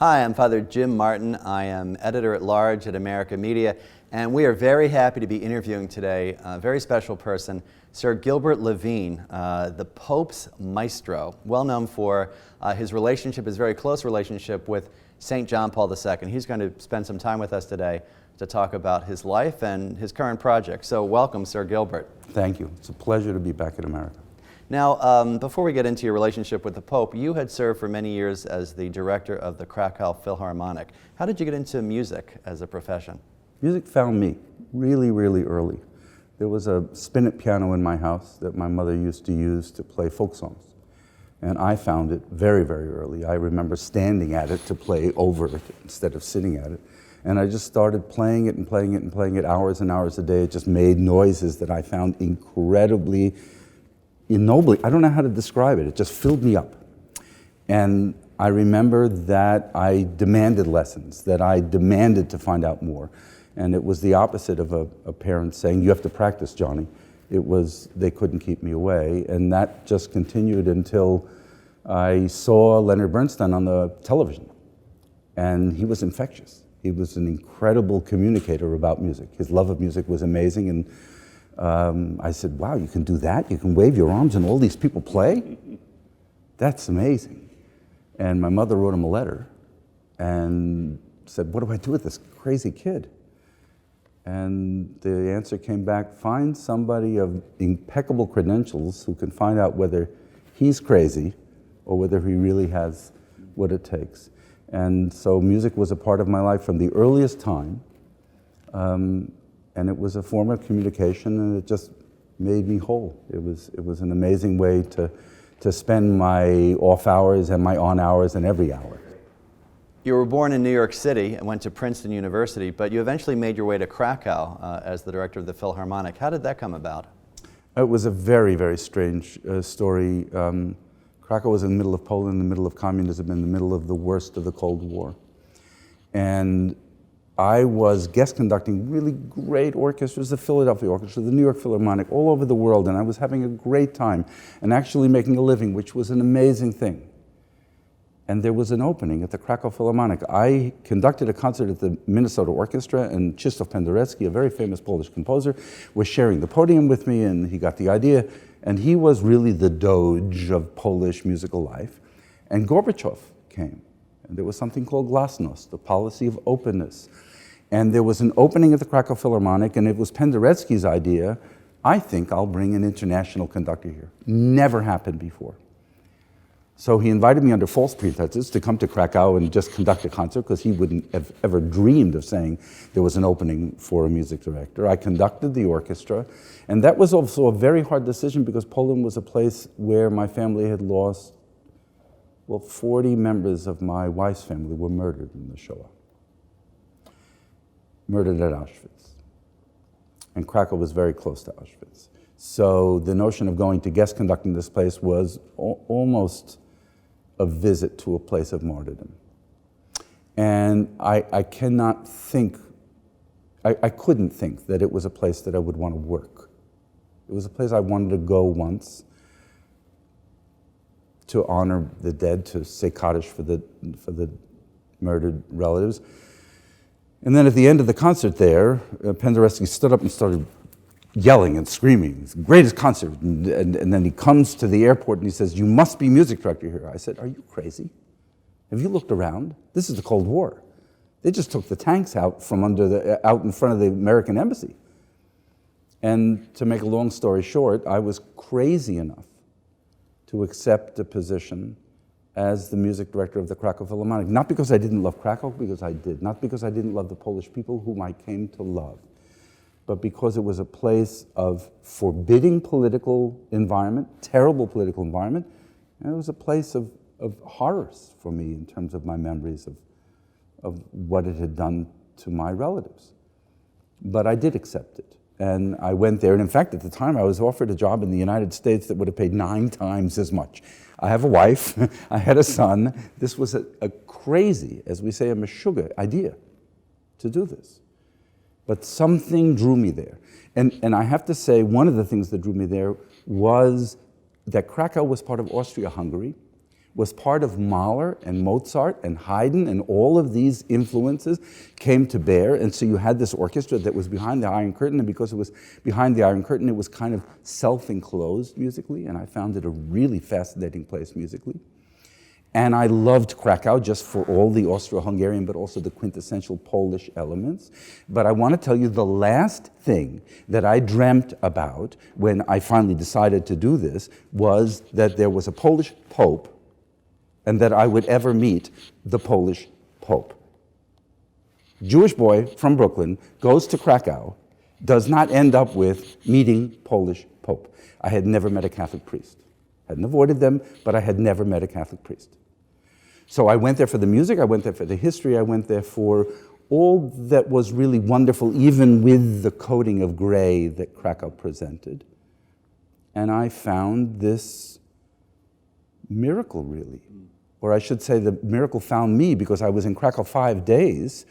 Hi, I'm Father Jim Martin. I am editor-at-large at America Media, and we are very happy to be interviewing today a very special person, Sir Gilbert Levine, the Pope's Maestro, well known for his very close relationship with St. John Paul II. He's going to spend some time with us today to talk about his life and his current project. So welcome, Sir Gilbert. Thank you. It's a pleasure to be back in America. Now, before we get into your relationship with the Pope, you had served for many years as the director of the Krakow Philharmonic. How did you get into music as a profession? Music found me really, really early. There was a spinet piano in my house that my mother used to use to play folk songs. And I found it very, very early. I remember standing at it to play over it instead of sitting at it. And I just started playing it and playing it and playing it hours and hours a day. It just made noises that I found incredibly ennobling. I don't know how to describe it. It just filled me up. And I remember that I demanded lessons, that I demanded to find out more. And it was the opposite of a parent saying, "You have to practice, Johnny." It was, they couldn't keep me away. And that just continued until I saw Leonard Bernstein on the television. And he was infectious. He was an incredible communicator about music. His love of music was amazing. And I said, wow, you can do that? You can wave your arms and all these people play? That's amazing. And my mother wrote him a letter and said, what do I do with this crazy kid? And the answer came back, find somebody of impeccable credentials who can find out whether he's crazy or whether he really has what it takes. And so music was a part of my life from the earliest time. And it was a form of communication, and it just made me whole. It was an amazing way to spend my off hours and my on hours and every hour. You were born in New York City and went to Princeton University, but you eventually made your way to Krakow as the director of the Philharmonic. How did that come about? It was a very, very strange story. Krakow was in the middle of Poland, in the middle of communism, in the middle of the worst of the Cold War. And I was guest conducting really great orchestras, the Philadelphia Orchestra, the New York Philharmonic, all over the world, and I was having a great time and actually making a living, which was an amazing thing. And there was an opening at the Krakow Philharmonic. I conducted a concert at the Minnesota Orchestra, and Krzysztof Penderecki, a very famous Polish composer, was sharing the podium with me, and he got the idea, and he was really the doge of Polish musical life. And Gorbachev came, and there was something called glasnost, the policy of openness. And there was an opening at the Krakow Philharmonic, and it was Penderecki's idea, I think I'll bring an international conductor here. Never happened before. So he invited me under false pretenses to come to Krakow and just conduct a concert, because he wouldn't have ever dreamed of saying there was an opening for a music director. I conducted the orchestra, and that was also a very hard decision, because Poland was a place where my family had lost, 40 members of my wife's family were murdered in the Shoah. Murdered at Auschwitz. And Krakow was very close to Auschwitz. So the notion of going to guest conducting this place was almost a visit to a place of martyrdom. And I cannot think, I couldn't think that it was a place that I would want to work. It was a place I wanted to go once to honor the dead, to say Kaddish for the murdered relatives. And then at the end of the concert there, Penderecki stood up and started yelling and screaming. It's the greatest concert. And then he comes to the airport and he says, you must be music director here. I said, are you crazy? Have you looked around? This is the Cold War. They just took the tanks out from out in front of the American embassy. And to make a long story short, I was crazy enough to accept the position as the music director of the Krakow Philharmonic. Not because I didn't love Krakow, because I did. Not because I didn't love the Polish people whom I came to love, but because it was a place of forbidding political environment, terrible political environment, and it was a place of horrors for me in terms of my memories of what it had done to my relatives. But I did accept it. And I went there, and in fact, at the time, I was offered a job in the United States that would have paid 9 times as much. I have a wife, I had a son. This was a crazy, as we say, a meshuggah idea to do this. But something drew me there. And I have to say, one of the things that drew me there was that Krakow was part of Austria-Hungary, was part of Mahler and Mozart and Haydn, and all of these influences came to bear. And so you had this orchestra that was behind the Iron Curtain, and because it was behind the Iron Curtain, it was kind of self-enclosed musically, and I found it a really fascinating place musically. And I loved Krakow just for all the Austro-Hungarian, but also the quintessential Polish elements. But I want to tell you the last thing that I dreamt about when I finally decided to do this was that there was a Polish Pope and that I would ever meet the Polish Pope. Jewish boy from Brooklyn goes to Krakow, does not end up with meeting Polish Pope. I had never met a Catholic priest. I hadn't avoided them, but I had never met a Catholic priest. So I went there for the music, I went there for the history, I went there for all that was really wonderful, even with the coating of gray that Krakow presented. And I found this miracle, really. Or I should say the miracle found me, because I was in Krakow 5 days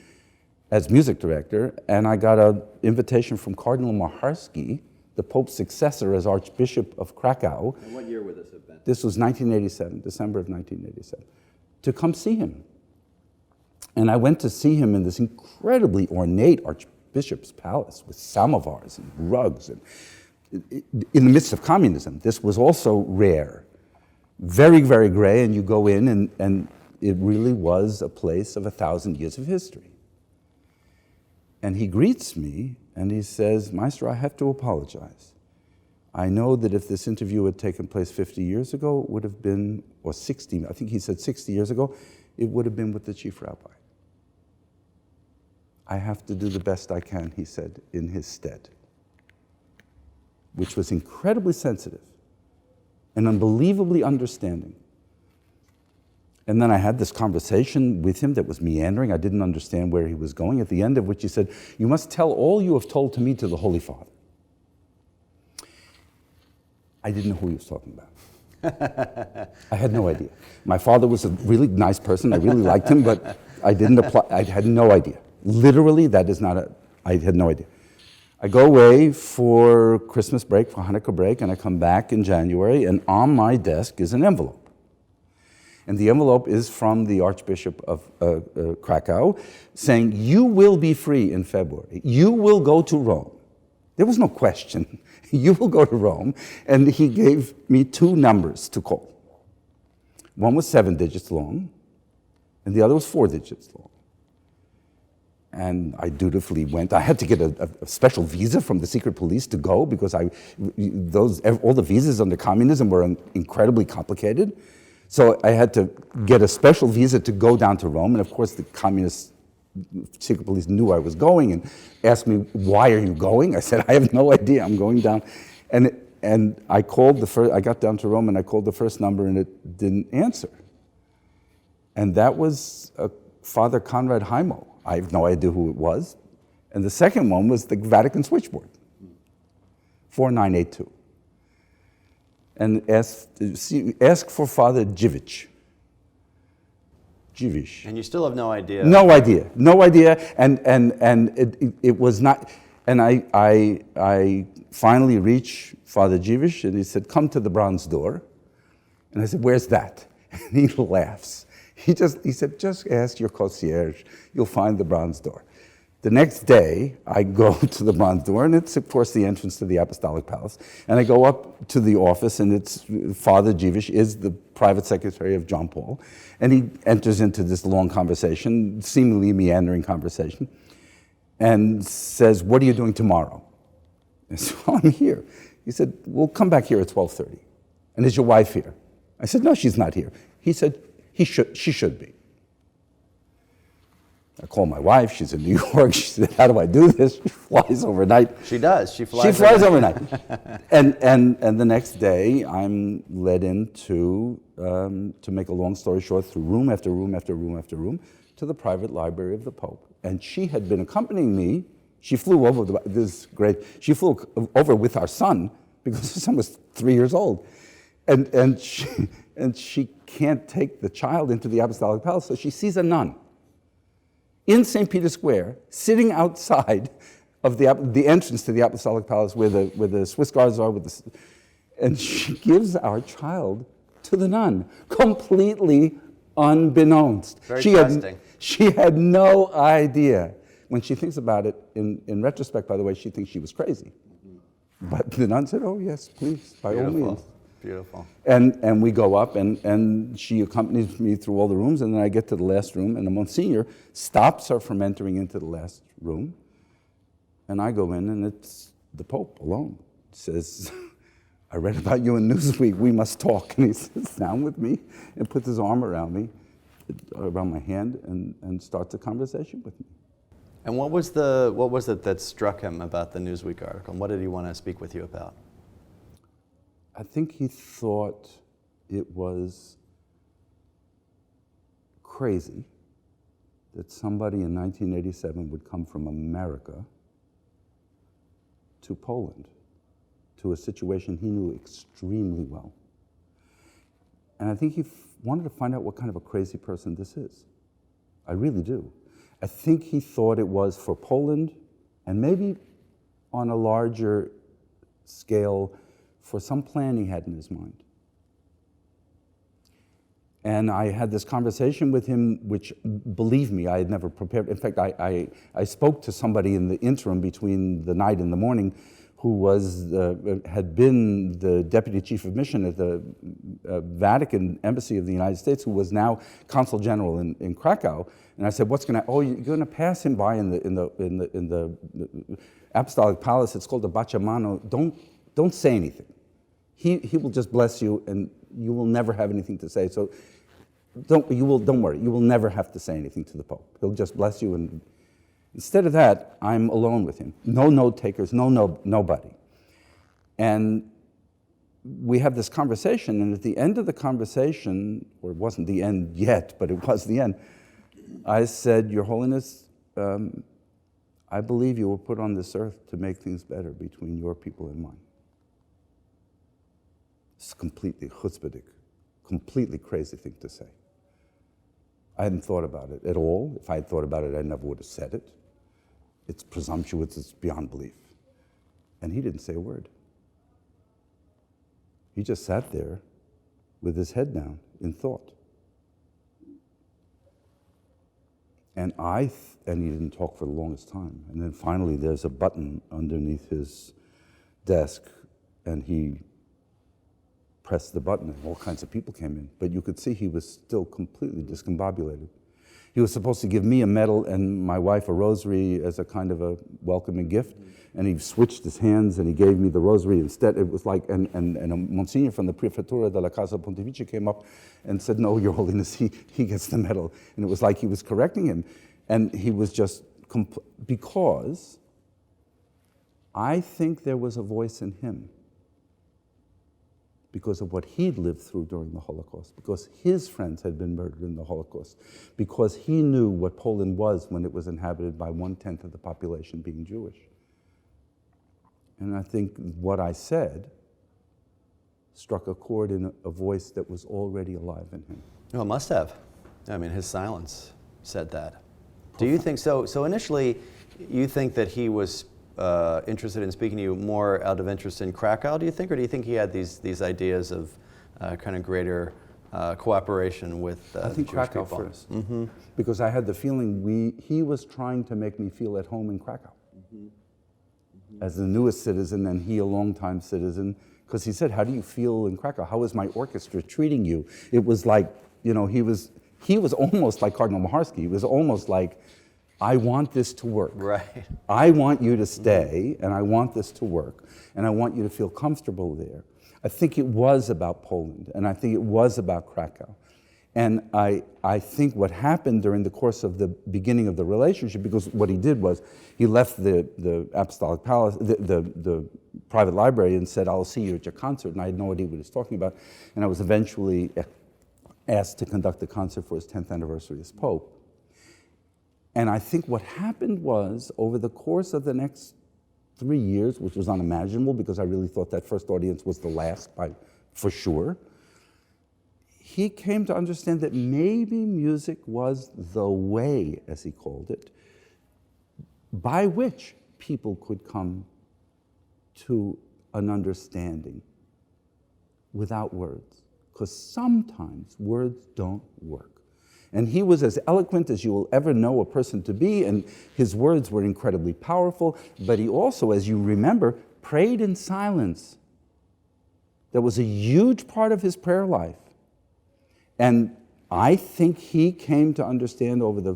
as music director, and I got an invitation from Cardinal Macharski, the Pope's successor as Archbishop of Krakow. And what year would this have been? This was 1987, December of 1987, to come see him. And I went to see him in this incredibly ornate Archbishop's palace with samovars and rugs. And in the midst of communism, this was also rare. Very, very gray, and you go in, and it really was a place of 1,000 years of history. And he greets me, and he says, "Maestro, I have to apologize. I know that if this interview had taken place 50 years ago, it would have been, or 60, I think he said 60 years ago, it would have been with the chief rabbi. I have to do the best I can," he said, in his stead, which was incredibly sensitive and unbelievably understanding. And then I had this conversation with him that was meandering. I didn't understand where he was going, at the end of which he said, "You must tell all you have told to me to the Holy Father." I didn't know who he was talking about. I had no idea. My father was a really nice person. I really liked him, but I didn't apply. I had no idea. Literally, that is not I had no idea. I go away for Christmas break, for Hanukkah break, and I come back in January, and on my desk is an envelope. And the envelope is from the Archbishop of Krakow, saying, "You will be free in February. You will go to Rome." There was no question. "You will go to Rome." And he gave me 2 numbers to call. One was 7 digits long, and the other was 4 digits long. And I dutifully went. I had to get a special visa from the secret police to go, because all the visas under communism were incredibly complicated. So I had to get a special visa to go down to Rome. And of course, the communist secret police knew I was going and asked me, "Why are you going?" I said, "I have no idea. I'm going down." And I called I got down to Rome, and I called the first number, and it didn't answer. And that was Father Conrad Heimo. I have no idea who it was. And the second one was the Vatican switchboard, 4982. And ask for Father Dziwisz. And you still have no idea. No idea. No idea. And it was not. And I finally reached Father Dziwisz, and he said, "Come to the bronze door." And I said, "Where's that?" And he laughs. He said, "Just ask your concierge. You'll find the bronze door." The next day, I go to the bronze door, and it's, of course, the entrance to the Apostolic Palace. And I go up to the office, and it's Father Dziwisz is the private secretary of John Paul. And he enters into this long conversation, seemingly meandering conversation, and says, "What are you doing tomorrow?" I said, "Well, I'm here." He said, "We'll come back here at 12:30. And is your wife here?" I said, "No, she's not here." He said, she should be. I called my wife. She's in New York. She said, "How do I do this?" She flies overnight. She does. She flies overnight. And the next day, I'm led in to make a long story short, through room after room after room after room, to the private library of the Pope. And she had been accompanying me. She flew over. This is great. She flew over with our son, because her son was 3 years old, and she can't take the child into the Apostolic Palace, so she sees a nun in St. Peter's Square, sitting outside of the entrance to the Apostolic Palace, where the Swiss guards are, and she gives our child to the nun, completely unbeknownst. Very trusting. She had no idea. When she thinks about it, in retrospect, by the way, she thinks she was crazy. But the nun said, oh, yes, please, by all means. Beautiful. And we go up, and she accompanies me through all the rooms, and then I get to the last room, and the Monsignor stops her from entering into the last room, and I go in, and it's the Pope alone. Says, I read about you in Newsweek, we must talk. And he sits down with me and puts his arm around me, around my hand, and starts a conversation with me. And what was it that struck him about the Newsweek article? And what did he want to speak with you about? I think he thought it was crazy that somebody in 1987 would come from America to Poland, to a situation he knew extremely well. And I think he wanted to find out what kind of a crazy person this is. I really do. I think he thought it was for Poland, and maybe on a larger scale, for some plan he had in his mind. And I had this conversation with him, which, believe me, I had never prepared. In fact, I spoke to somebody in the interim between the night and the morning who had been the deputy chief of mission at the Vatican Embassy of the United States, who was now consul general in Krakow. And I said, "What's going to? Oh, you're going to pass him by in the Apostolic Palace. It's called the Bacciamano. Don't say anything. He will just bless you, and you will never have anything to say. So don't worry. You will never have to say anything to the Pope. He'll just bless you." And instead of that, I'm alone with him. No note takers. Nobody. And we have this conversation, and at the end of the conversation, or it wasn't the end yet, but it was the end, I said, "Your Holiness, I believe you were put on this earth to make things better between your people and mine." It's completely chutzpahdik, completely crazy thing to say. I hadn't thought about it at all. If I had thought about it, I never would have said it. It's presumptuous, it's beyond belief. And he didn't say a word. He just sat there with his head down in thought. And he didn't talk for the longest time. And then finally there's a button underneath his desk, and he pressed the button, and all kinds of people came in. But you could see he was still completely discombobulated. He was supposed to give me a medal and my wife a rosary as a kind of a welcoming gift, and he switched his hands and he gave me the rosary instead. It was like, and a Monsignor from the Prefettura della Casa Pontificia came up and said, "No, Your Holiness, he gets the medal." And it was like he was correcting him. And he was just, because I think there was a voice in him, because of what he'd lived through during the Holocaust, because his friends had been murdered in the Holocaust, because he knew what Poland was when it was inhabited by 1/10 of the population being Jewish. And I think what I said struck a chord in a voice that was already alive in him. Well, it must have. I mean, his silence said that. Do you think so? So initially, you think that he was interested in speaking to you more out of interest in Krakow, do you think? Or do you think he had these ideas of kind of greater cooperation with I think the Jewish Krakow people? first. Mm-hmm. Because I had the feeling he was trying to make me feel at home in Krakow. Mm-hmm. Mm-hmm. As the newest citizen, and he a longtime citizen. Because he said, "How do you feel in Krakow? How is my orchestra treating you?" It was like, he was almost like Cardinal Maharski. He was almost like, "I want this to work. Right. I want you to stay, and I want this to work, and I want you to feel comfortable there." I think it was about Poland, and I think it was about Krakow. And I think what happened during the course of the beginning of the relationship, because what he did was he left the Apostolic Palace, the private library, and said, "I'll see you at your concert." And I had no idea what he was talking about. And I was eventually asked to conduct a concert for his 10th anniversary as Pope. And I think what happened was, over the course of the next 3 years, which was unimaginable because I really thought that first audience was the last, for sure, he came to understand that maybe music was the way, as he called it, by which people could come to an understanding without words. because sometimes words don't work. And he was as eloquent as you will ever know a person to be, and his words were incredibly powerful, but he also, as you remember, prayed in silence. That was a huge part of his prayer life. And I think he came to understand over the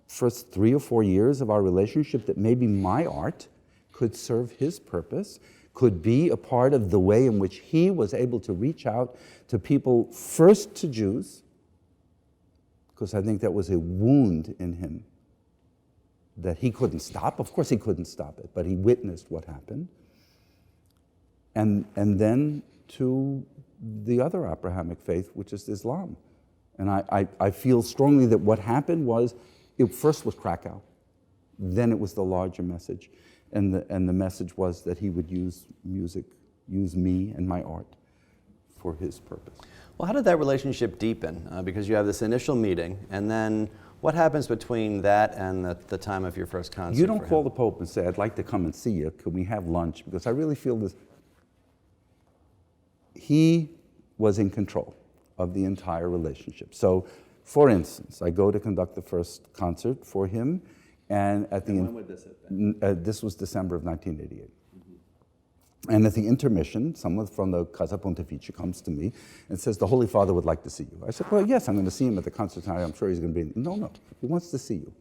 first 3 or 4 years of our relationship that maybe my art could serve his purpose, could be a part of the way in which he was able to reach out to people, first to Jews, because I think that was a wound in him that he couldn't stop. Of course he couldn't stop it, but he witnessed what happened. And then to the other Abrahamic faith, which is Islam. And I feel strongly that what happened was, it first was Krakow, then it was the larger message. And the message was that he would use music, use me and my art for his purpose. Well, how did that relationship deepen? Because you have this initial meeting, and then what happens between that and the time of your first concert? You don't call the Pope and say, I'd like to come and see you, can we have lunch? Because I really feel this. He was in control of the entire relationship. So, for instance, I go to conduct the first concert for him, and at the when would this have been? This was December of 1988. And at the intermission, someone from the Casa Pontificia comes to me and says, the Holy Father would like to see you. I said, well, yes, I'm going to see him at the concert tonight. I'm sure he's going to be. No, he wants to see you.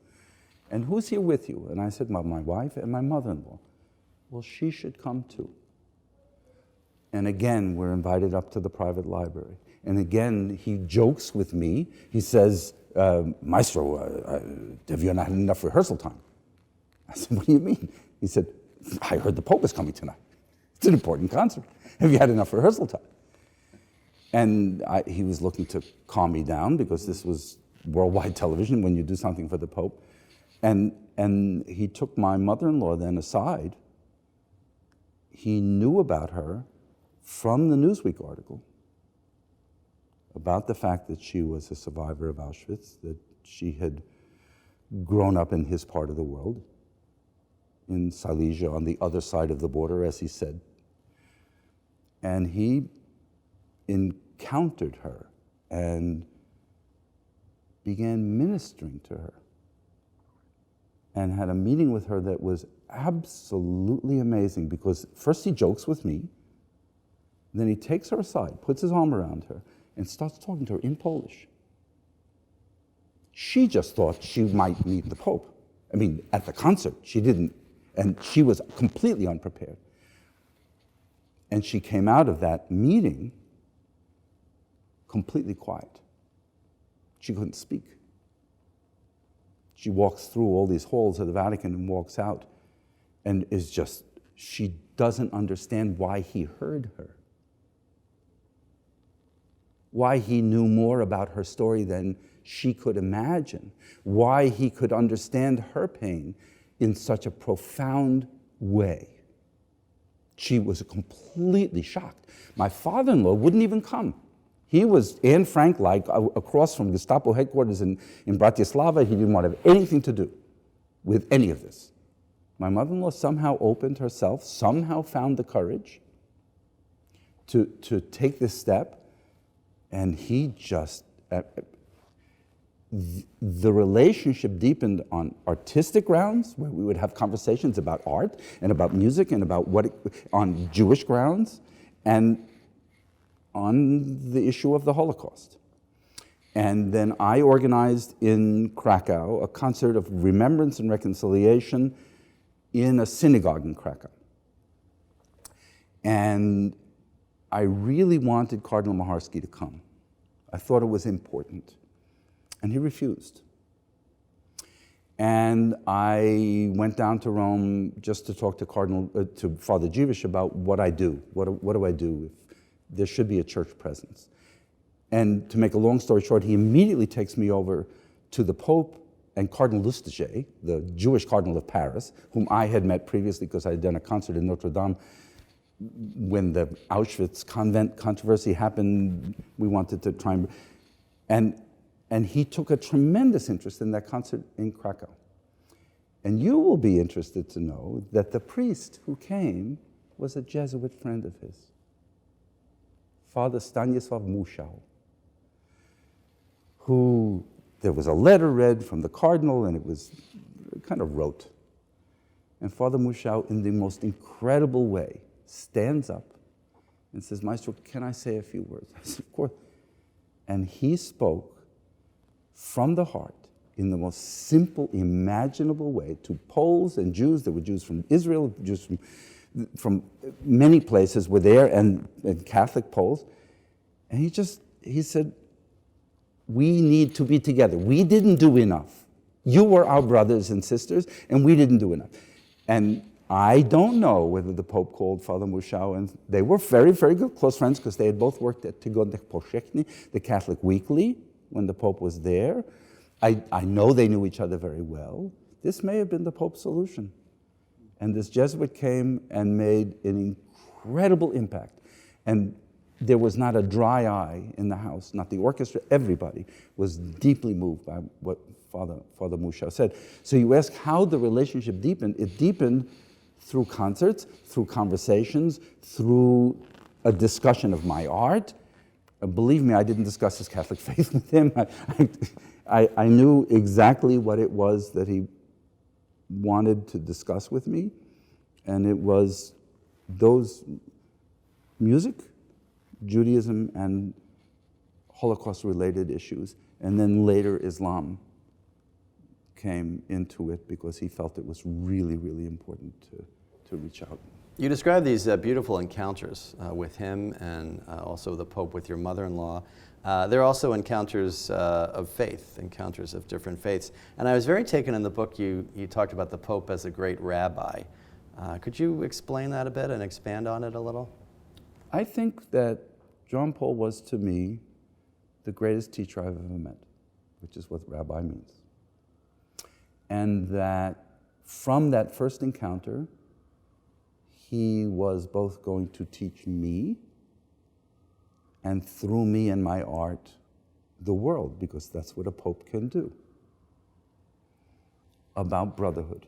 And who's here with you? And I said, well, my wife and my mother-in-law. Well, she should come too. And again, we're invited up to the private library. And again, he jokes with me. He says, Maestro, have you not had enough rehearsal time? I said, what do you mean? He said, I heard the Pope is coming tonight. It's an important concert. Have you had enough rehearsal time? And he was looking to calm me down, because this was worldwide television when you do something for the Pope. And he took my mother-in-law then aside. He knew about her from the Newsweek article about the fact that she was a survivor of Auschwitz, that she had grown up in his part of the world, in Silesia, on the other side of the border, as he said. And he encountered her and began ministering to her, and had a meeting with her that was absolutely amazing, because first he jokes with me, then he takes her aside, puts his arm around her, and starts talking to her in Polish. She just thought she might meet the Pope. I mean, at the concert, she didn't, and she was completely unprepared. And she came out of that meeting completely quiet. She couldn't speak. She walks through all these halls of the Vatican and walks out, and is just, she doesn't understand why he heard her, why he knew more about her story than she could imagine, why he could understand her pain in such a profound way. She was completely shocked. My father-in-law wouldn't even come. He was Anne Frank-like, across from Gestapo headquarters in Bratislava. He didn't want to have anything to do with any of this. My mother-in-law somehow opened herself, somehow found the courage to take this step, and he just, the relationship deepened on artistic grounds, where we would have conversations about art and about music and about on Jewish grounds, and on the issue of the Holocaust. And then I organized in Krakow a concert of remembrance and reconciliation in a synagogue in Krakow. And I really wanted Cardinal Maharski to come. I thought it was important. And he refused. And I went down to Rome just to talk to to Father Jewish about what I do. What do I do if there should be a church presence? And to make a long story short, he immediately takes me over to the Pope and Cardinal Lustiger, the Jewish Cardinal of Paris, whom I had met previously because I had done a concert in Notre Dame. When the Auschwitz convent controversy happened, we wanted to try and he took a tremendous interest in that concert in Krakow. And you will be interested to know that the priest who came was a Jesuit friend of his. Father Stanislav Mushau, who there was a letter read from the cardinal, and it was kind of rote. And Father Mushau, in the most incredible way, stands up and says, Maestro, can I say a few words? I said, of course. And he spoke from the heart in the most simple, imaginable way to Poles and Jews. There were Jews from Israel, Jews from many places were there, and Catholic Poles. And he said, we need to be together. We didn't do enough. You were our brothers and sisters, and we didn't do enough. And I don't know whether the Pope called Father Mushau, and they were very, very good close friends because they had both worked at Tygodnik Powszechny, the Catholic Weekly, when the Pope was there. I know they knew each other very well. This may have been the Pope's solution. And this Jesuit came and made an incredible impact. And there was not a dry eye in the house, not the orchestra, everybody was deeply moved by what Father Mushau said. So you ask how the relationship deepened. It deepened through concerts, through conversations, through a discussion of my art. Believe me, I didn't discuss his Catholic faith with him. I knew exactly what it was that he wanted to discuss with me, and it was those music, Judaism, and Holocaust-related issues, and then later Islam came into it because he felt it was really, really important to reach out. You describe these beautiful encounters with him and also the Pope with your mother-in-law. There are also encounters of faith, encounters of different faiths. And I was very taken in the book, you talked about the Pope as a great rabbi. Could you explain that a bit and expand on it a little? I think that John Paul was, to me, the greatest teacher I've ever met, which is what rabbi means. And that from that first encounter, he was both going to teach me, and through me and my art, the world, because that's what a pope can do. About brotherhood,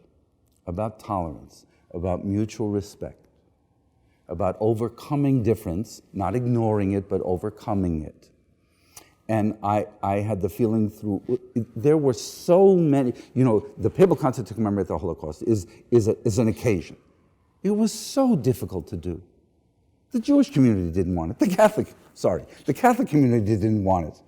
about tolerance, about mutual respect, about overcoming difference, not ignoring it, but overcoming it. And I had the feeling there were so many, the papal concert to commemorate the Holocaust is an occasion. It was so difficult to do. The Jewish community didn't want it. The Catholic community didn't want it.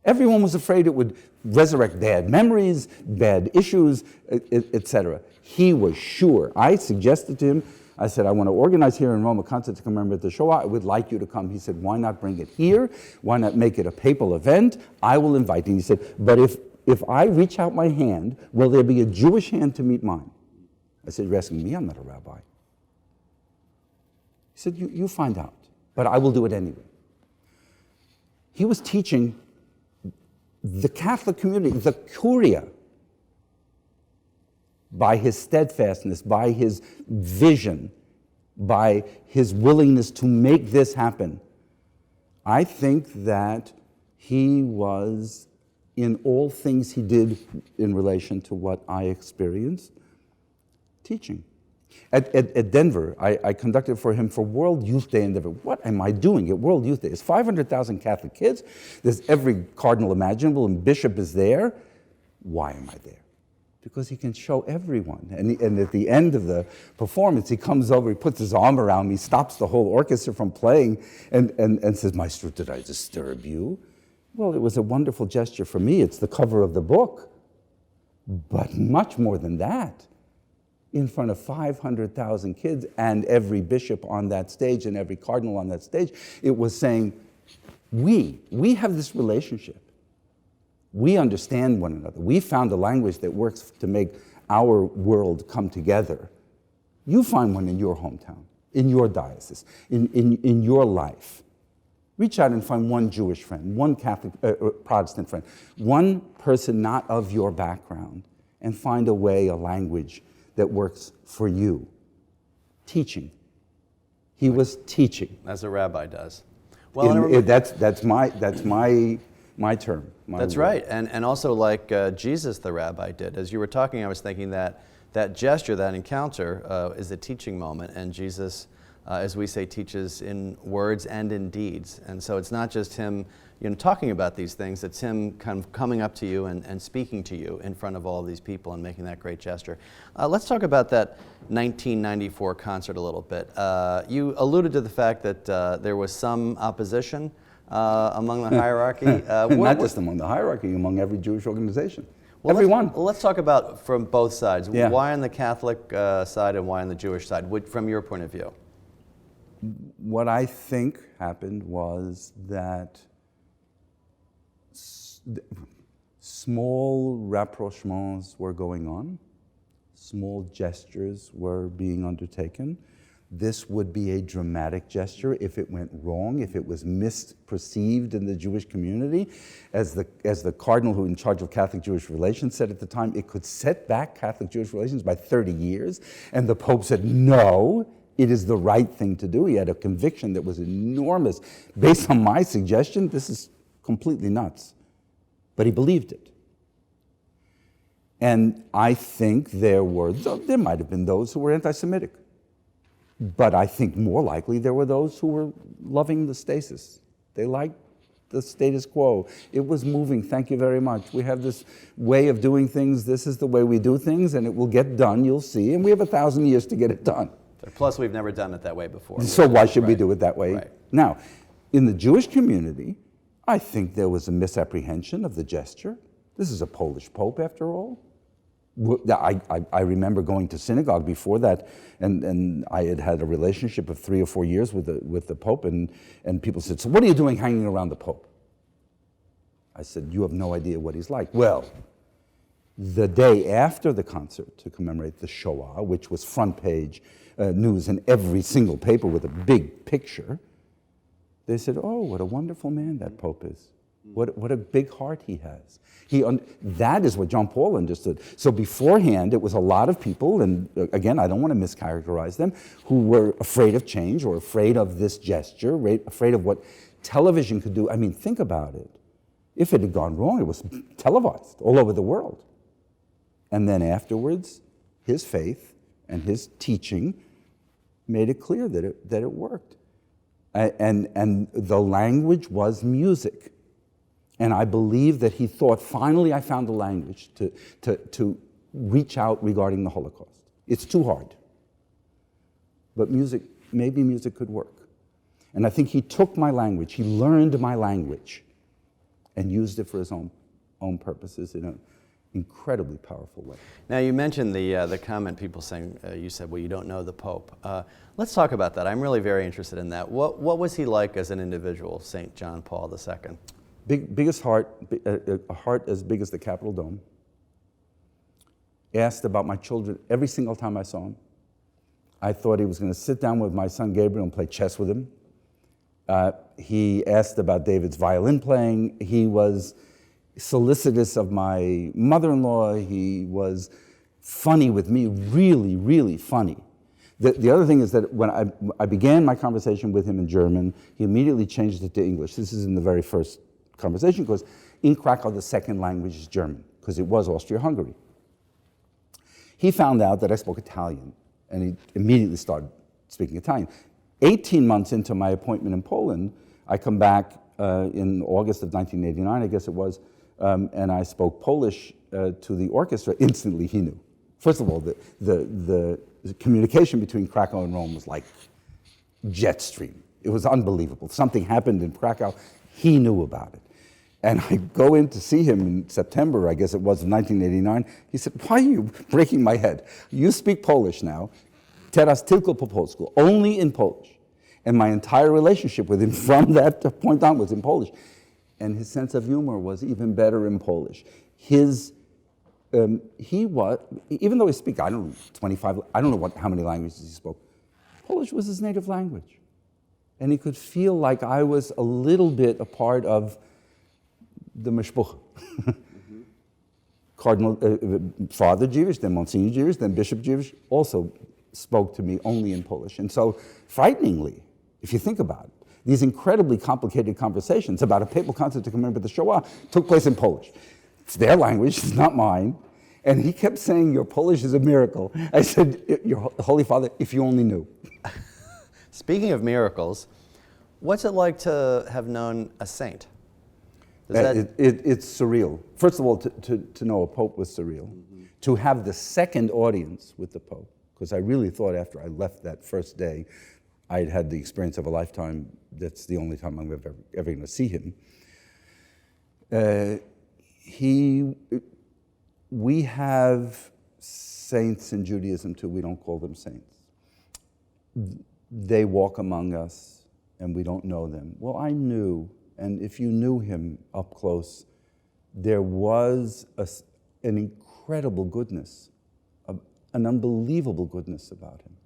Everyone was afraid it would resurrect bad memories, bad issues, etc. He was sure. I suggested to him, I said, I want to organize here in Rome a concert to commemorate the Shoah. I would like you to come. He said, why not bring it here? Why not make it a papal event? I will invite you. He said, but if I reach out my hand, will there be a Jewish hand to meet mine? I said, you're asking me? I'm not a rabbi. He said, you find out, but I will do it anyway. He was teaching the Catholic community, the Curia, by his steadfastness, by his vision, by his willingness to make this happen. I think that he was, in all things he did in relation to what I experienced, teaching. At Denver, I conducted for him for World Youth Day in Denver. What am I doing at World Youth Day? There's 500,000 Catholic kids. There's every cardinal imaginable, and bishop is there. Why am I there? Because he can show everyone. And at the end of the performance, he comes over, he puts his arm around me, stops the whole orchestra from playing, and says, Maestro, did I disturb you? Well, it was a wonderful gesture for me. It's the cover of the book. But much more than that, in front of 500,000 kids and every bishop on that stage and every cardinal on that stage, it was saying, we have this relationship. We understand one another. We found a language that works to make our world come together. You find one in your hometown, in your diocese, in your life. Reach out and find one Jewish friend, one Catholic, Protestant friend, one person not of your background, and find a way, a language that works for you. Teaching. He was teaching. As a rabbi does. Well, that's my term. That's right, and also like Jesus the rabbi did. As you were talking, I was thinking that gesture, that encounter, is a teaching moment, and Jesus as we say, teaches in words and in deeds. And so it's not just him talking about these things, it's him kind of coming up to you and speaking to you in front of all of these people and making that great gesture. Let's talk about that 1994 concert a little bit. You alluded to the fact that there was some opposition among the hierarchy. Not just among the hierarchy, among every Jewish organization. Well, Everyone. Let's talk about from both sides. Yeah. Why on the Catholic side and why on the Jewish side, from your point of view? What I think happened was that small rapprochements were going on, small gestures were being undertaken. This would be a dramatic gesture if it went wrong, if it was misperceived in the Jewish community. As the cardinal who in charge of Catholic-Jewish relations said at the time, it could set back Catholic-Jewish relations by 30 years. And the Pope said, no, it is the right thing to do. He had a conviction that was enormous. Based on my suggestion, this is completely nuts. But he believed it. And I think there might have been those who were anti-Semitic. But I think more likely there were those who were loving the stasis. They liked the status quo. It was moving, thank you very much. We have this way of doing things, this is the way we do things, and it will get done, you'll see. And we have 1,000 years to get it done. Plus, we've never done it that way before. So why should we do it that way? Right. Now, in the Jewish community, I think there was a misapprehension of the gesture. This is a Polish Pope, after all. I remember going to synagogue before that, and I had had a relationship of 3 or 4 years with the Pope, and people said, so what are you doing hanging around the Pope? I said, you have no idea what he's like. Well, the day after the concert to commemorate the Shoah, which was front page news in every single paper with a big picture, they said, oh, what a wonderful man that Pope is. What a big heart he has. That is what John Paul understood. So beforehand, it was a lot of people, and again, I don't want to mischaracterize them, who were afraid of change or afraid of this gesture, afraid of what television could do. I mean, think about it. If it had gone wrong, it was televised all over the world. And then afterwards, his faith and his teaching made it clear that it worked. And the language was music. And I believe that he thought, finally I found the language to reach out regarding the Holocaust. It's too hard. But maybe music could work. And I think he took my language, he learned my language, and used it for his own purposes in an incredibly powerful way. Now you mentioned the comment, people saying, you said, well, you don't know the Pope. Let's talk about that. I'm really very interested in that. What was he like as an individual, St. John Paul II? Biggest heart, a heart as big as the Capitol Dome. Asked about my children every single time I saw him. I thought he was going to sit down with my son Gabriel and play chess with him. He asked about David's violin playing. He was solicitous of my mother-in-law. He was funny with me, really, really funny. The other thing is that when I began my conversation with him in German, he immediately changed it to English. This is in the very first conversation, because in Krakow, the second language is German, because it was Austria-Hungary. He found out that I spoke Italian, and he immediately started speaking Italian. 18 months into my appointment in Poland, I come back in August of 1989, I guess it was, and I spoke Polish to the orchestra. Instantly, he knew. First of all, the communication between Krakow and Rome was like jet stream. It was unbelievable. Something happened in Krakow, he knew about it. And I go in to see him in September, I guess it was, of 1989. He said, why are you breaking my head? You speak Polish now. Teraz tylko po polsku, only in Polish. And my entire relationship with him from that point on was in Polish. And his sense of humor was even better in Polish. He was, even though he speaks, I don't know, 25, I don't know how many languages he spoke, Polish was his native language. And he could feel like I was a little bit a part of the Mishpucha. Cardinal, Father Jewish, then Monsignor Jewish, then Bishop Jewish, also spoke to me only in Polish. And so, frighteningly, if you think about it, these incredibly complicated conversations about a papal concert to commemorate the Shoah took place in Polish. It's their language, it's not mine. And he kept saying, your Polish is a miracle. I said, your Holy Father, if you only knew. Speaking of miracles, what's it like to have known a saint? It's surreal. First of all, to know a pope was surreal. Mm-hmm. To have the second audience with the pope, because I really thought after I left that first day, I'd had the experience of a lifetime. That's the only time I'm ever going to see him. We have saints in Judaism too. We don't call them saints. They walk among us and we don't know them. Well, I knew, and if you knew him up close, there was an incredible goodness, an unbelievable goodness about him.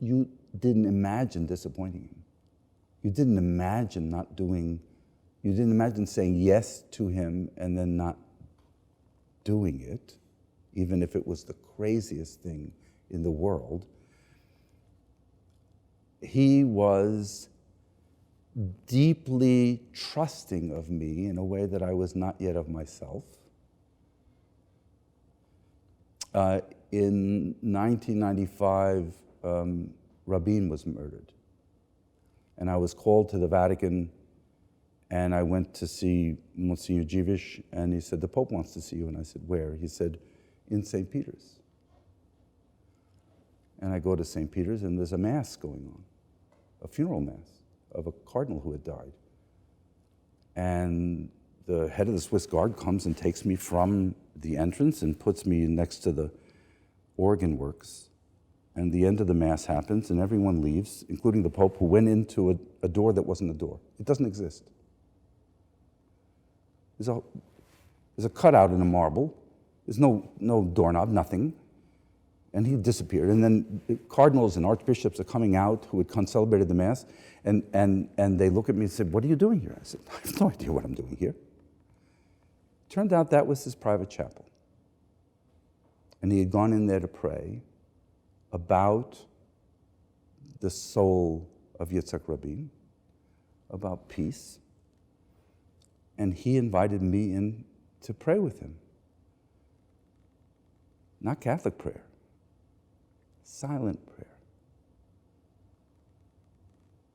You didn't imagine disappointing him. You didn't imagine you didn't imagine saying yes to him and then not doing it, even if it was the craziest thing in the world. He was deeply trusting of me in a way that I was not yet of myself. In 1995, Rabin was murdered. And I was called to the Vatican, and I went to see Monsignor Dziwisz, and he said, the Pope wants to see you. And I said, where? He said, in St. Peter's. And I go to St. Peter's, and there's a mass going on, a funeral mass of a cardinal who had died. And the head of the Swiss Guard comes and takes me from the entrance and puts me next to the organ works. And the end of the mass happens, and everyone leaves, including the Pope, who went into a door that wasn't a door. It doesn't exist. There's a cutout in the marble. There's no doorknob, nothing. And he disappeared. And then cardinals and archbishops are coming out who had celebrated the Mass, and they look at me and said, what are you doing here? I said, I have no idea what I'm doing here. Turned out that was his private chapel. And he had gone in there to pray about the soul of Yitzhak Rabin, about peace. And he invited me in to pray with him. Not Catholic prayer, silent prayer.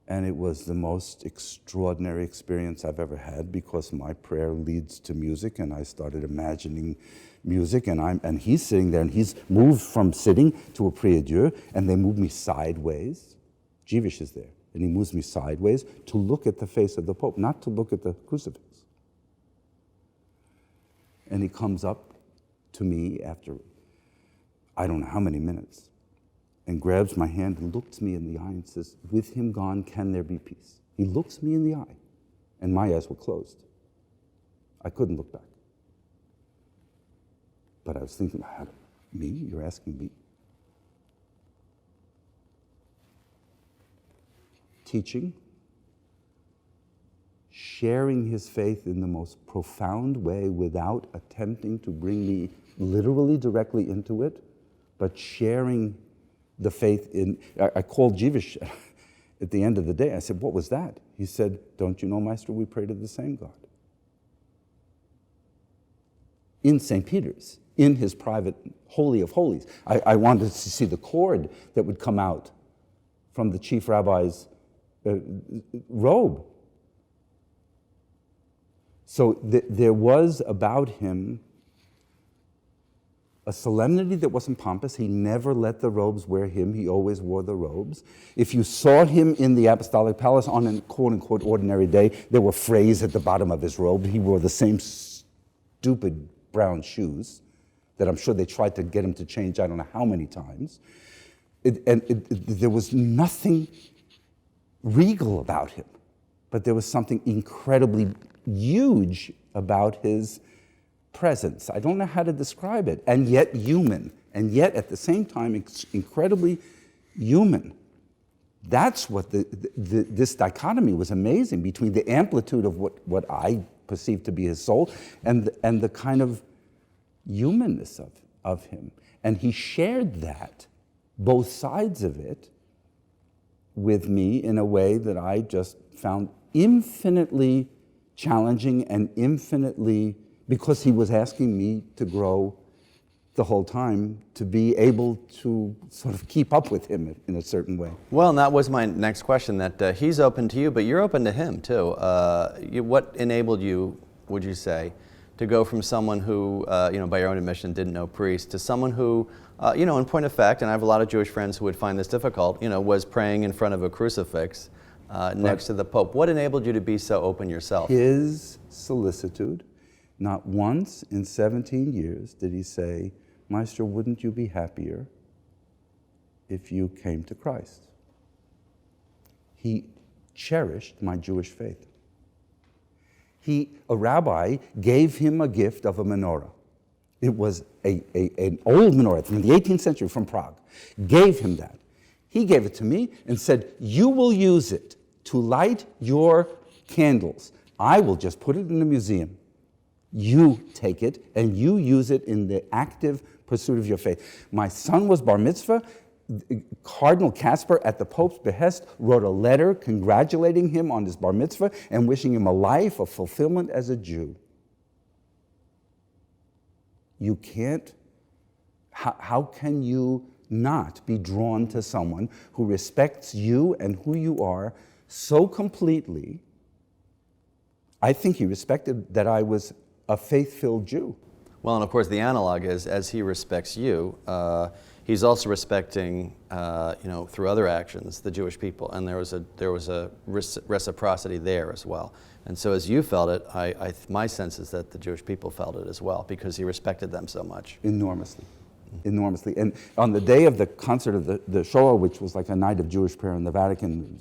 And it was the most extraordinary experience I've ever had, because my prayer leads to music, and I started imagining music, and he's sitting there, and he's moved from sitting to a prie-dieu, and they move me sideways. Dziwisz is there, and he moves me sideways to look at the face of the Pope, not to look at the crucifix. And he comes up to me after I don't know how many minutes, and grabs my hand and looks me in the eye and says, with him gone, can there be peace? He looks me in the eye, and my eyes were closed. I couldn't look back. But I was thinking, me? You're asking me? Teaching, sharing his faith in the most profound way without attempting to bring me literally directly into it, but sharing the faith in. I called Dziwisz at the end of the day. I said, what was that? He said, don't you know, Maestro, we pray to the same God. In St. Peter's, in his private Holy of Holies. I wanted to see the cord that would come out from the chief rabbi's robe. So there was about him a solemnity that wasn't pompous. He never let the robes wear him. He always wore the robes. If you saw him in the Apostolic Palace on a quote-unquote ordinary day, there were frays at the bottom of his robe. He wore the same stupid brown shoes that I'm sure they tried to get him to change I don't know how many times. There was nothing regal about him, but there was something incredibly huge about his presence. I don't know how to describe it, and yet human, and yet at the same time incredibly human. That's what this dichotomy was amazing, between the amplitude of what I perceived to be his soul and the kind of humanness of him. And he shared that, both sides of it, with me in a way that I just found infinitely challenging and infinitely, because he was asking me to grow the whole time to be able to sort of keep up with him in a certain way. Well, and that was my next question, that he's open to you, but you're open to him too. What enabled you, would you say, to go from someone who, by your own admission, didn't know priest, to someone who, in point of fact, and I have a lot of Jewish friends who would find this difficult, was praying in front of a crucifix next to the Pope. What enabled you to be so open yourself? His solicitude. Not once in 17 years did he say, Maestro, wouldn't you be happier if you came to Christ? He cherished my Jewish faith. A rabbi gave him a gift of a menorah. It was an old menorah from the 18th century from Prague. Gave him that. He gave it to me and said, you will use it to light your candles. I will just put it in the museum. You take it and you use it in the active pursuit of your faith. My son was bar mitzvah. Cardinal Casper, at the Pope's behest, wrote a letter congratulating him on his bar mitzvah and wishing him a life of fulfillment as a Jew. You can't, how can you not be drawn to someone who respects you and who you are so completely? I think he respected that I was a faith-filled Jew. Well, and of course the analog is, as he respects you, he's also respecting, through other actions, the Jewish people, and there was a reciprocity there as well. And so, as you felt it, my sense is that the Jewish people felt it as well, because he respected them so much. Enormously, enormously. And on the day of the concert of the Shoah, which was like a night of Jewish prayer in the Vatican,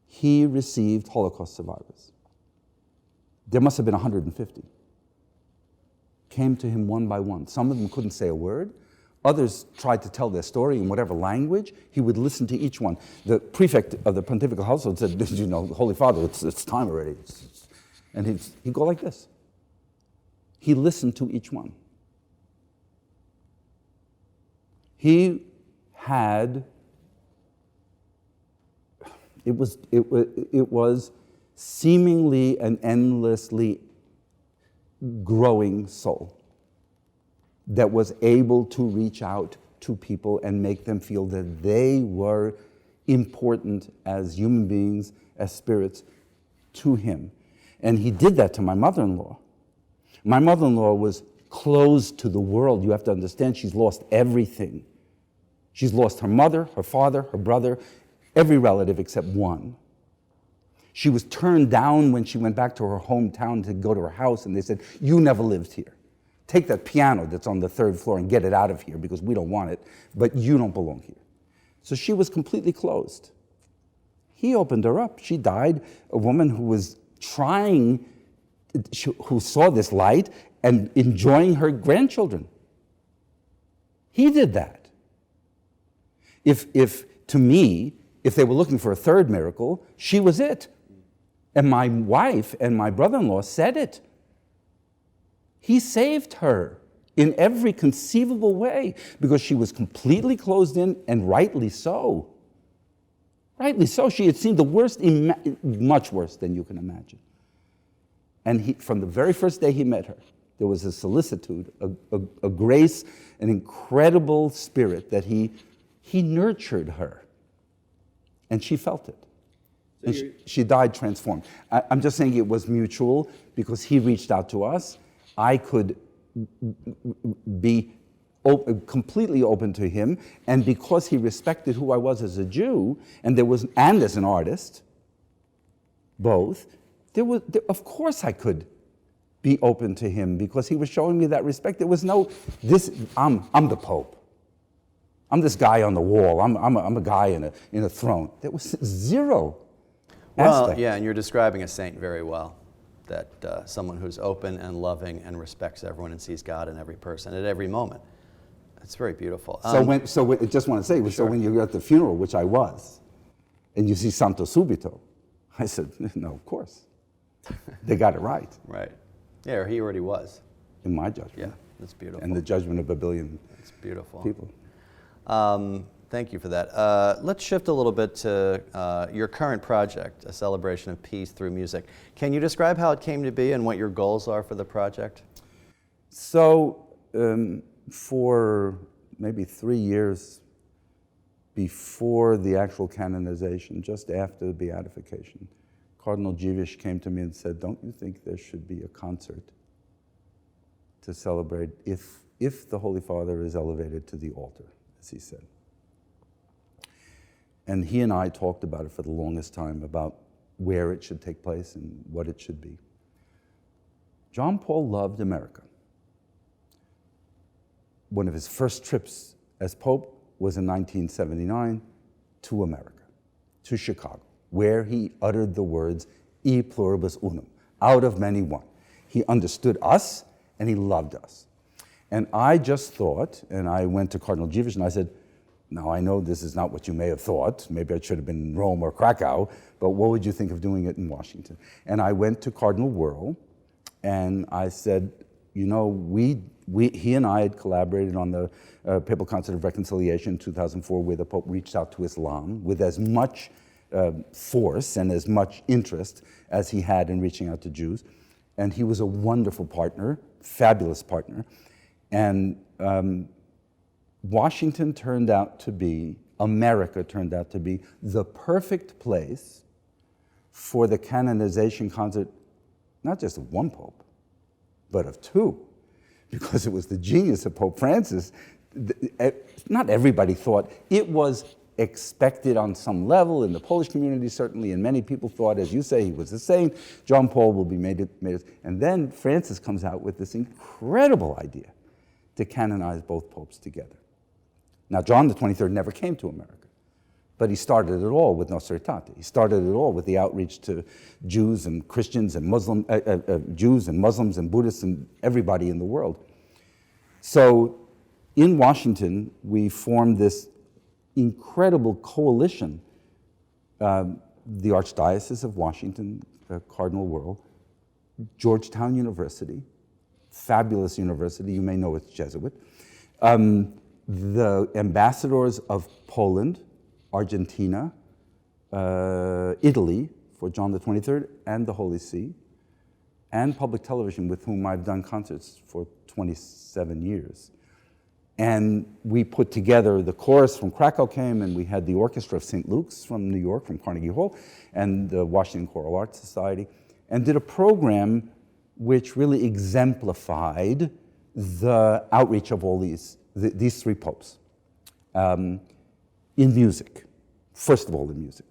he received Holocaust survivors. There must have been 150. Came to him one by one. Some of them couldn't say a word. Others tried to tell their story in whatever language. He would listen to each one. The prefect of the pontifical household said, Holy Father, it's time already. And he'd go like this. He listened to each one. He had, it was seemingly an endlessly growing soul that was able to reach out to people and make them feel that they were important as human beings, as spirits, to him. And he did that to my mother-in-law. My mother-in-law was closed to the world. You have to understand, she's lost everything. She's lost her mother, her father, her brother, every relative except one. She was turned down when she went back to her hometown to go to her house, and they said, you never lived here. Take that piano that's on the third floor and get it out of here because we don't want it, but you don't belong here. So she was completely closed. He opened her up. She died, a woman who was who saw this light and enjoying her grandchildren. He did that. To me, if they were looking for a third miracle, she was it. And my wife and my brother-in-law said it. He saved her in every conceivable way because she was completely closed in, and rightly so. Rightly so. She had seen the worst, much worse than you can imagine. And from the very first day he met her, there was a solicitude, a grace, an incredible spirit that he nurtured her. And she felt it. And she died transformed. I'm just saying it was mutual because he reached out to us. I could be completely open to him, and because he respected who I was as a Jew and as an artist, both, of course I could be open to him because he was showing me that respect. There was no I'm the Pope. I'm this guy on the wall. I'm a guy in a throne. There was zero aspect. Well, yeah, and you're describing a saint very well. That someone who's open and loving and respects everyone and sees God in every person at every moment. It's very beautiful. I just want to say, sure. So when you're at the funeral, which I was, and you see Santo Subito, I said, no, of course. They got it right. Right. Yeah, he already was. In my judgment. Yeah, that's beautiful. And the judgment of a billion people. Thank you for that. Let's shift a little bit to your current project, a celebration of peace through music. Can you describe how it came to be and what your goals are for the project? So for maybe 3 years before the actual canonization, just after the beatification, Cardinal Dziwisz came to me and said, don't you think there should be a concert to celebrate if the Holy Father is elevated to the altar, as he said. And he and I talked about it for the longest time, about where it should take place and what it should be. John Paul loved America. One of his first trips as Pope was in 1979 to America, to Chicago, where he uttered the words, e pluribus unum, out of many one. He understood us and he loved us. And I just thought, and I went to Cardinal Dziwisz and I said, now I know this is not what you may have thought, maybe I should have been in Rome or Krakow, but what would you think of doing it in Washington? And I went to Cardinal Wuerl and I said, you know, he and I had collaborated on the Papal Concert of Reconciliation in 2004, where the Pope reached out to Islam with as much force and as much interest as he had in reaching out to Jews. And he was a wonderful partner, fabulous partner. And Washington turned out to be, America turned out to be the perfect place for the canonization concert, not just of one Pope, but of two, because it was the genius of Pope Francis. Not everybody thought. It was expected on some level in the Polish community, certainly, and many people thought, as you say, he was the saint. John Paul will be made. And then Francis comes out with this incredible idea to canonize both popes together. Now, John the 23rd never came to America, but he started it all with Nostra Aetate. He started it all with the outreach to Jews and Christians and Jews and Muslims and Buddhists and everybody in the world. So in Washington, we formed this incredible coalition. The Archdiocese of Washington, Cardinal Wuerl, Georgetown University, fabulous university, you may know it's Jesuit, the ambassadors of Poland, Argentina, Italy for John the 23rd, and the Holy See, and public television, with whom I've done concerts for 27 years. And we put together, the chorus from Krakow came, and we had the orchestra of St. Luke's from New York, from Carnegie Hall, and the Washington Choral Arts Society, and did a program which really exemplified the outreach of all these three popes in music. First of all, in music.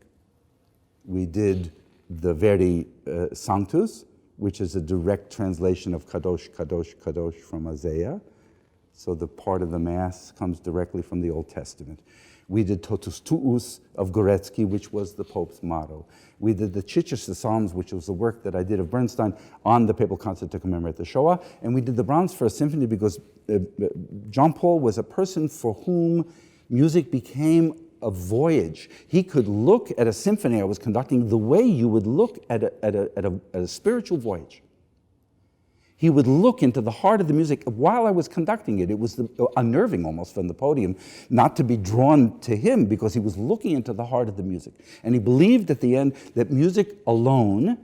We did the Verdi Sanctus, which is a direct translation of Kadosh, Kadosh, Kadosh from Isaiah. So the part of the Mass comes directly from the Old Testament. We did Totus Tuus of Gorecki, which was the Pope's motto. We did the Chichester Psalms, which was the work that I did of Bernstein on the Papal Concert to commemorate the Shoah. And we did the Brahms First Symphony because John Paul was a person for whom music became a voyage. He could look at a symphony I was conducting the way you would look at a spiritual voyage. He would look into the heart of the music while I was conducting it. It was unnerving almost from the podium not to be drawn to him, because he was looking into the heart of the music. And he believed at the end that music alone,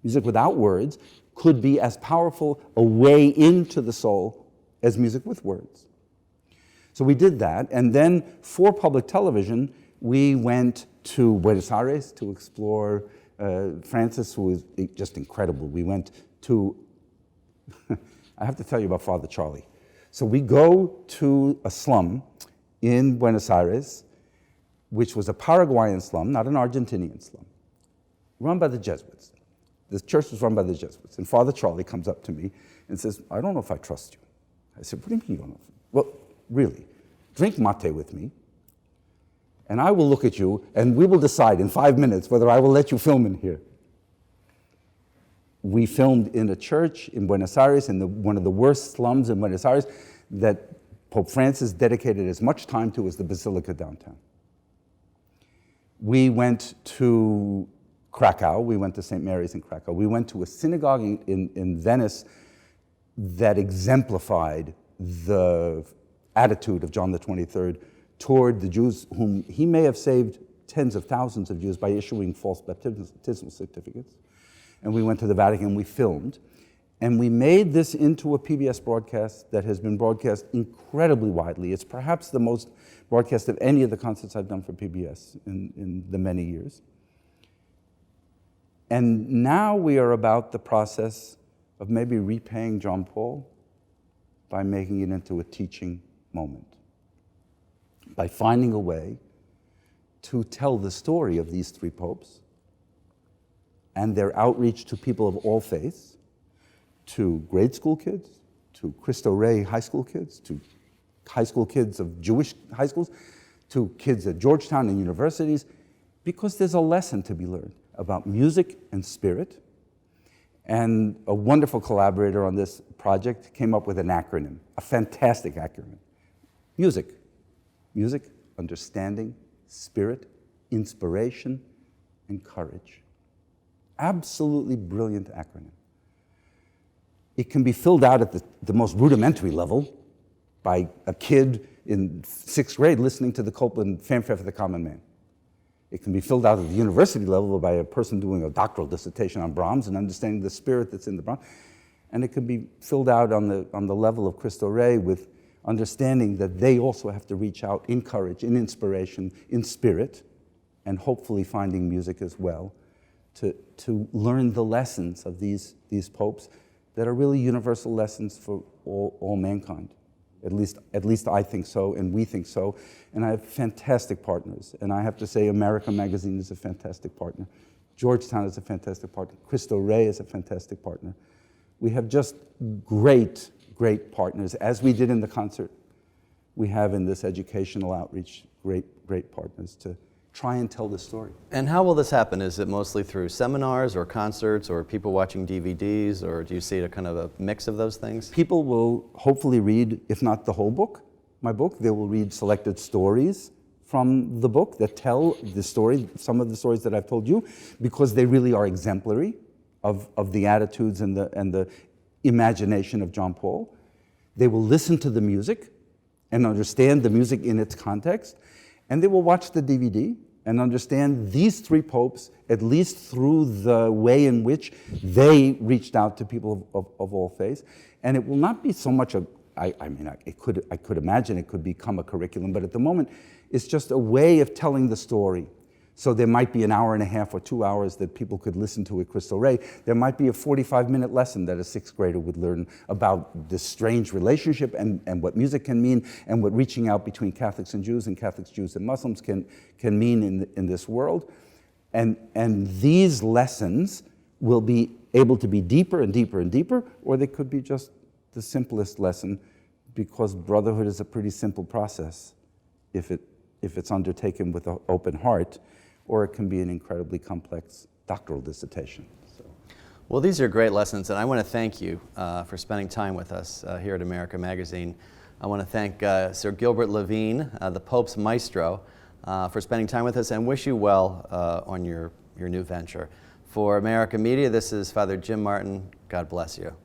music without words, could be as powerful a way into the soul as music with words. So we did that. And then for public television, we went to Buenos Aires to explore Francis, who was just incredible. We went to I have to tell you about Father Charlie. So we go to a slum in Buenos Aires, which was a Paraguayan slum, not an Argentinian slum, run by the Jesuits. The church was run by the Jesuits. And Father Charlie comes up to me and says, I don't know if I trust you. I said, what do you mean you don't know? Well, really, drink mate with me, and I will look at you, and we will decide in 5 minutes whether I will let you film in here. We filmed in a church in Buenos Aires, in one of the worst slums in Buenos Aires, that Pope Francis dedicated as much time to as the Basilica downtown. We went to Krakow. We went to St. Mary's in Krakow. We went to a synagogue in Venice that exemplified the attitude of John the 23rd toward the Jews, whom he may have saved tens of thousands of Jews by issuing false baptismal certificates. And we went to the Vatican, we filmed. And we made this into a PBS broadcast that has been broadcast incredibly widely. It's perhaps the most broadcast of any of the concerts I've done for PBS in the many years. And now we are about the process of maybe repaying John Paul by making it into a teaching moment, by finding a way to tell the story of these three popes and their outreach to people of all faiths, to grade school kids, to Cristo Rey high school kids, to high school kids of Jewish high schools, to kids at Georgetown and universities, because there's a lesson to be learned about music and spirit. And a wonderful collaborator on this project came up with an acronym, a fantastic acronym. Music. Music, understanding, spirit, inspiration, and courage. Absolutely brilliant acronym. It can be filled out at the most rudimentary level by a kid in 6th grade listening to the Copland Fanfare for the Common Man. It can be filled out at the university level by a person doing a doctoral dissertation on Brahms and understanding the spirit that's in the Brahms. And it can be filled out on the level of Cristo Rey with understanding that they also have to reach out in courage, in inspiration, in spirit, and hopefully finding music as well to learn the lessons of these popes that are really universal lessons for all mankind. At least I think so, and we think so. And I have fantastic partners. And I have to say, America Magazine is a fantastic partner. Georgetown is a fantastic partner. Cristo Rey is a fantastic partner. We have just great, great partners. As we did in the concert, we have in this educational outreach great, great partners to try and tell the story. And how will this happen? Is it mostly through seminars or concerts or people watching DVDs, or do you see a kind of a mix of those things? People will hopefully read, if not the whole book, my book, they will read selected stories from the book that tell the story, some of the stories that I've told you, because they really are exemplary of the attitudes and the imagination of John Paul. They will listen to the music and understand the music in its context, and they will watch the DVD and understand these three popes, at least through the way in which they reached out to people of all faiths. And it will not be so much I could imagine it could become a curriculum, but at the moment, it's just a way of telling the story. So there might be an hour and a half or 2 hours that people could listen to at Cristo Rey. There might be a 45-minute lesson that a 6th grader would learn about this strange relationship and what music can mean and what reaching out between Catholics and Jews and Catholics, Jews, and Muslims can mean in this world. And these lessons will be able to be deeper and deeper and deeper, or they could be just the simplest lesson, because brotherhood is a pretty simple process if it's undertaken with an open heart, or it can be an incredibly complex doctoral dissertation. So. Well, these are great lessons, and I want to thank you for spending time with us here at America Magazine. I want to thank Sir Gilbert Levine, the Pope's Maestro, for spending time with us, and wish you well on your new venture. For America Media, this is Father Jim Martin. God bless you.